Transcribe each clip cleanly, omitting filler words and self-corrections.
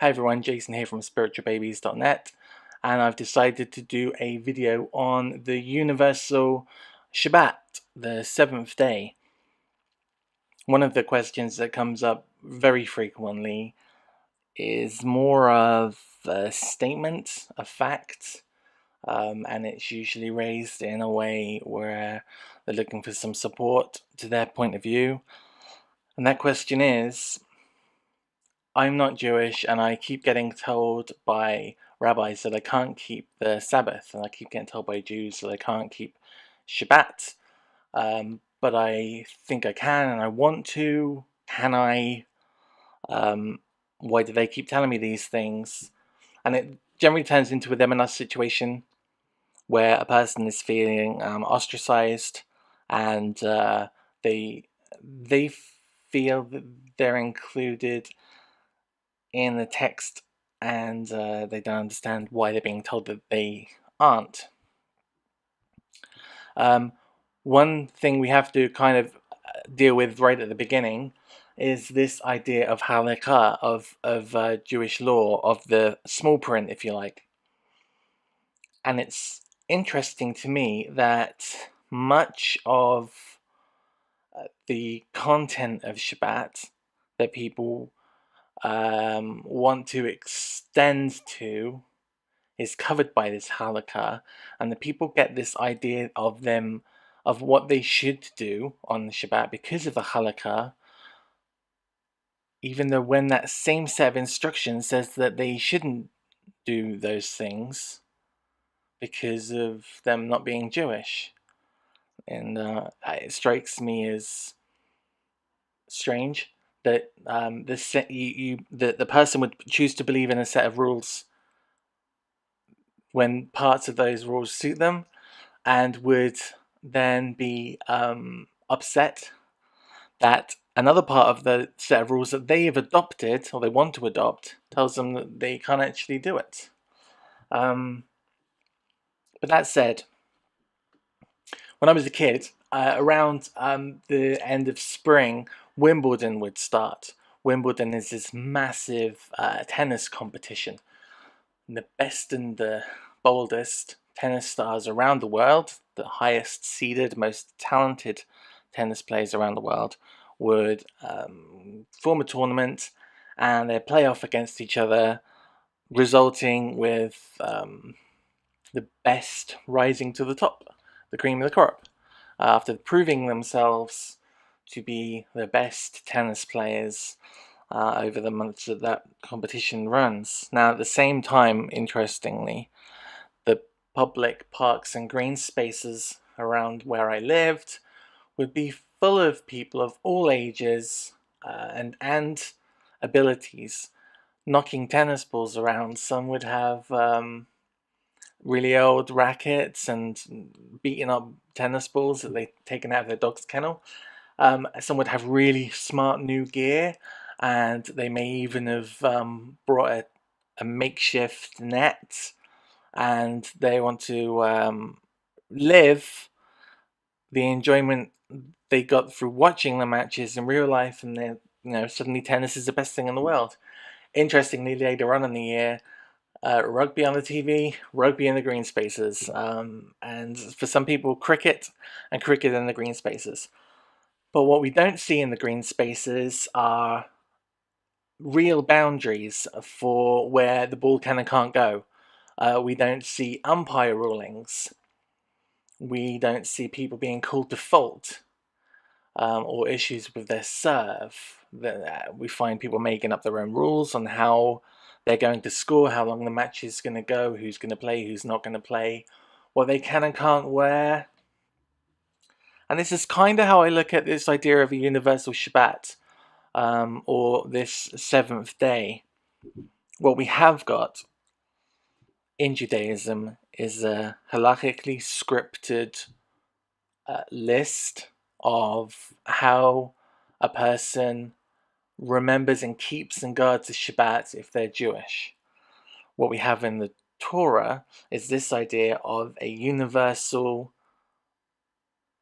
Hi everyone, Jason here from spiritualbabies.net, and I've decided to do a video on the Universal Shabbat, the seventh day. One of the questions that comes up very frequently is more of a statement, a fact, and it's usually raised in a way where they're looking for some support to their point of view. And that question is, I'm not Jewish, and I keep getting told by rabbis that I can't keep the Sabbath, and I keep getting told by Jews that I can't keep Shabbat. But I think I can, and I want to. Can I? Um, why do they keep telling me these things? And it generally turns into a them and us situation where a person is feeling ostracized, and they they feel that they're included in the text, and they don't understand why they're being told that they aren't. Um, One thing we have to kind of deal with right at the beginning is this idea of halakha, of Jewish law, of the small print, if you like. And it's interesting to me that much of the content of Shabbat that people want to extend to is covered by this halakha, and the people get this idea of them, of what they should do on the Shabbat because of the halakha, even though when that same set of instructions says that they shouldn't do those things because of them not being Jewish. And it strikes me as strange that the person would choose to believe in a set of rules when parts of those rules suit them, and would then be upset that another part of the set of rules that they have adopted, or they want to adopt, tells them that they can't actually do it. But that said, when I was a kid, around the end of spring, Wimbledon would start. Wimbledon is this massive tennis competition. And the best and the boldest tennis stars around the world, the highest seeded, most talented tennis players around the world, would form a tournament, and they'd play off against each other, resulting with the best rising to the top, the cream of the crop, after proving themselves to be the best tennis players over the months that that competition runs. Now, at the same time, interestingly, the public parks and green spaces around where I lived would be full of people of all ages and abilities knocking tennis balls around. Some would have really old rackets and beating up tennis balls that they'd taken out of their dog's kennel. Some would have really smart new gear, and they may even have brought a makeshift net, and they want to live the enjoyment they got through watching the matches in real life, and then suddenly tennis is the best thing in the world. Interestingly, later on in the year, rugby on the TV, rugby in the green spaces, and for some people, cricket, and cricket in the green spaces. But what we don't see in the green spaces are real boundaries for where the ball can and can't go. We don't see umpire rulings. We don't see people being called to fault, or issues with their serve. We find people making up their own rules on how they're going to score, how long the match is going to go, who's going to play, who's not going to play, what they can and can't wear. And this is kind of how I look at this idea of a universal Shabbat, or this seventh day. What we have got in Judaism is a halakhically scripted list of how a person remembers and keeps and guards the Shabbat if they're Jewish. What we have in the Torah is this idea of a universal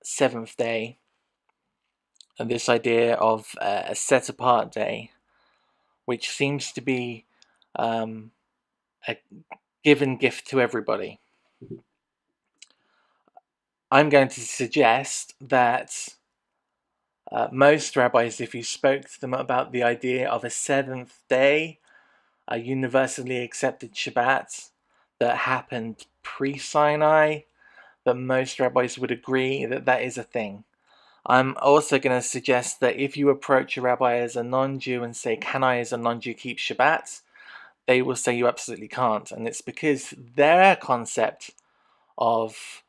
seventh day, and this idea of a set apart day, which seems to be a given gift to everybody. I'm going to suggest that most rabbis, if you spoke to them about the idea of a seventh day, a universally accepted Shabbat that happened pre-Sinai, that most rabbis would agree that that is a thing. I'm also going to suggest that if you approach a rabbi as a non-Jew and say, can I as a non-Jew keep Shabbat? They will say you absolutely can't. And it's because their concept of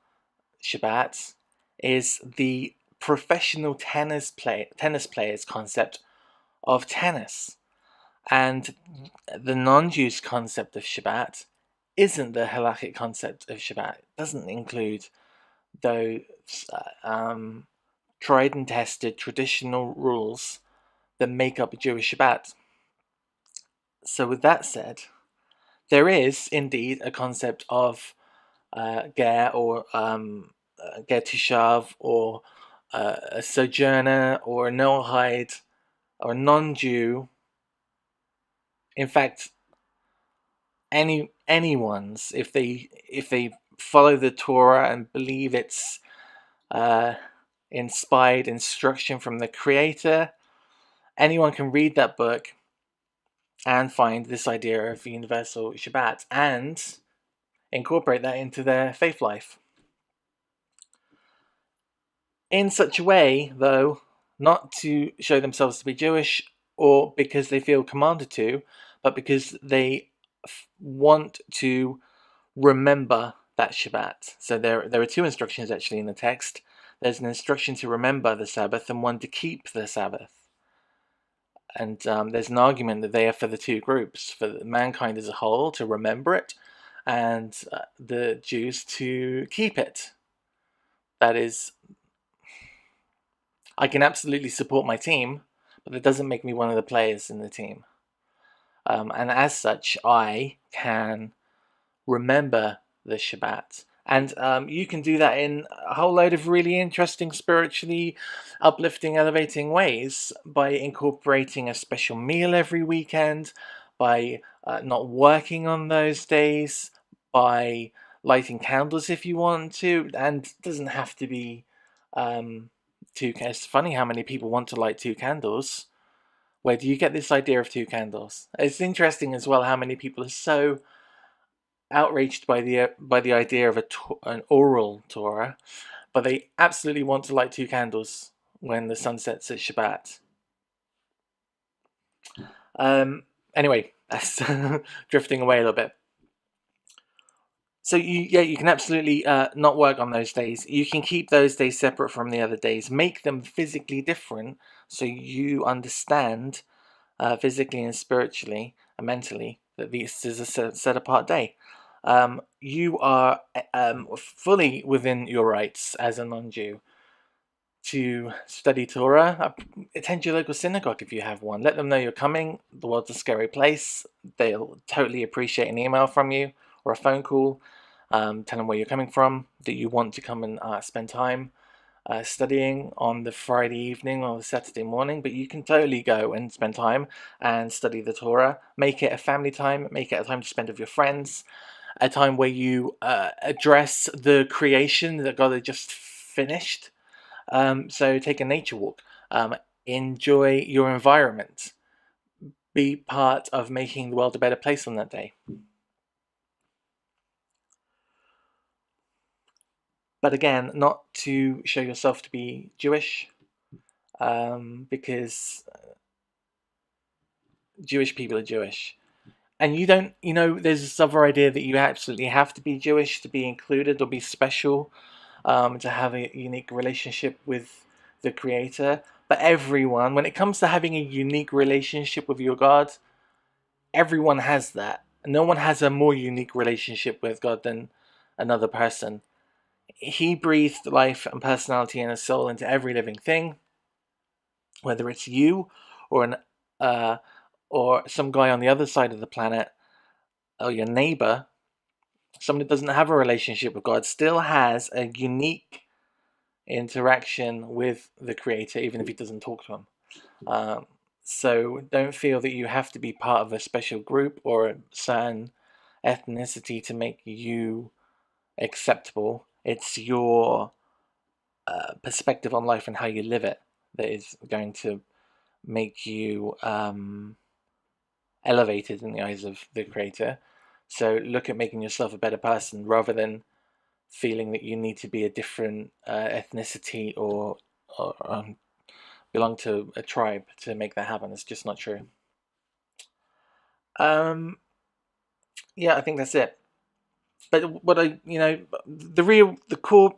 Shabbat is the professional tennis players concept of tennis. And the non-Jews concept of Shabbat isn't the halakhic concept of Shabbat. It doesn't include those tried and tested traditional rules that make up a Jewish Shabbat. So with that said, there is indeed a concept of ger or ger tishav, or a sojourner, or a Noahide, or a non-Jew. In fact, anyone's, if they follow the Torah and believe it's inspired instruction from the Creator, anyone can read that book and find this idea of universal Shabbat and incorporate that into their faith life. In such a way, though, not to show themselves to be Jewish or because they feel commanded to, but because they want to remember that Shabbat. So there are two instructions actually in the text. There's an instruction to remember the Sabbath and one to keep the Sabbath. And there's an argument that they are for the two groups, for mankind as a whole to remember it, and the Jews to keep it. That is, I can absolutely support my team, but that doesn't make me one of the players in the team. And as such, I can remember the Shabbat. And you can do that in a whole load of really interesting, spiritually uplifting, elevating ways by incorporating a special meal every weekend, by not working on those days, by lighting candles if you want to, and it doesn't have to be two. It's funny how many people want to light two candles. Where do you get this idea of two candles? It's interesting as well how many people are so outraged by the idea of an oral Torah, but they absolutely want to light two candles when the sun sets at Shabbat. Anyway, that's drifting away a little bit. So you can absolutely not work on those days. You can keep those days separate from the other days. Make them physically different so you understand physically and spiritually and mentally that this is a set apart day. You are fully within your rights as a non-Jew to study Torah. Attend your local synagogue if you have one. Let them know you're coming. The world's a scary place. They'll totally appreciate an email from you or a phone call. Tell them where you're coming from, that you want to come and spend time studying on the Friday evening or the Saturday morning, but you can totally go and spend time and study the Torah. Make it a family time, make it a time to spend with your friends, a time where you address the creation that God had just finished. So take a nature walk, enjoy your environment, be part of making the world a better place on that day. But again, not to show yourself to be Jewish, because Jewish people are Jewish. And you don't, there's this other idea that you absolutely have to be Jewish to be included or be special, to have a unique relationship with the Creator. But everyone, when it comes to having a unique relationship with your God, everyone has that. No one has a more unique relationship with God than another person. He breathed life and personality and a soul into every living thing, whether it's you or or some guy on the other side of the planet, or your neighbor. Someone who doesn't have a relationship with God still has a unique interaction with the Creator, even if he doesn't talk to him. So don't feel that you have to be part of a special group or a certain ethnicity to make you acceptable. It's your perspective on life and how you live it that is going to make you elevated in the eyes of the creator. So look at making yourself a better person rather than feeling that you need to be a different ethnicity or belong to a tribe to make that happen. It's just not true. Um, yeah, I think that's it. But what the core,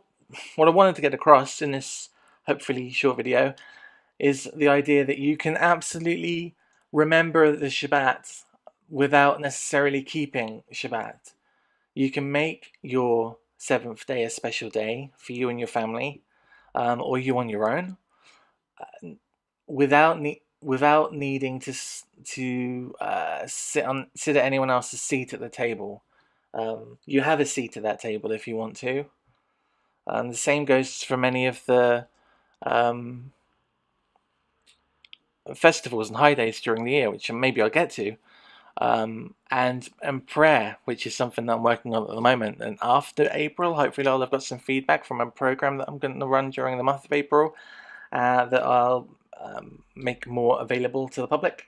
what I wanted to get across in this hopefully short video is the idea that you can absolutely remember the Shabbat without necessarily keeping Shabbat. You can make your seventh day a special day for you and your family, or you on your own, without needing to sit at anyone else's seat at the table. You have a seat at that table if you want to. The same goes for many of the um, festivals and high days during the year, which maybe I'll get to. And prayer, which is something that I'm working on at the moment. And after April, hopefully I'll have got some feedback from a program that I'm going to run during the month of April that I'll make more available to the public.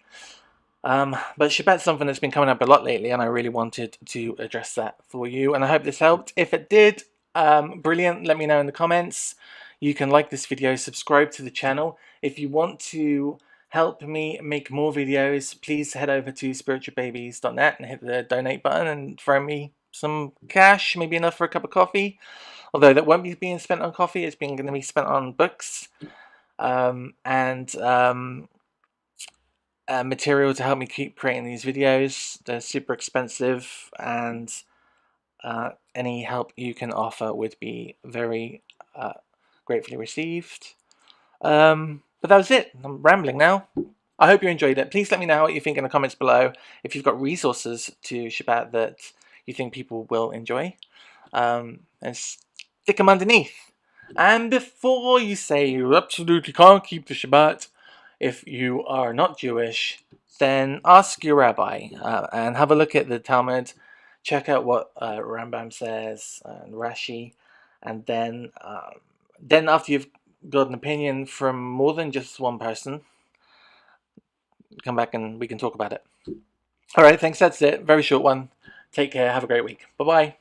But Shabbat's something that's been coming up a lot lately, and I really wanted to address that for you. And I hope this helped. If it did, brilliant. Let me know in the comments. You can like this video, subscribe to the channel. If you want to help me make more videos, please head over to spiritualbabies.net and hit the donate button and throw me some cash, maybe enough for a cup of coffee. Although that won't be being spent on coffee, it's going to be spent on books and material to help me keep creating these videos. They're super expensive, and any help you can offer would be very gratefully received. But that was it. I'm rambling now. I hope you enjoyed it. Please let me know what you think in the comments below. If you've got resources to Shabbat that you think people will enjoy, and stick them underneath. And before you say you absolutely can't keep the Shabbat, if you are not Jewish, then ask your rabbi and have a look at the Talmud. Check out what Rambam says and Rashi, and then after you've got an opinion from more than just one person, come back and we can talk about it. All right, thanks. That's it. Very short one. Take care. Have a great week. Bye-bye.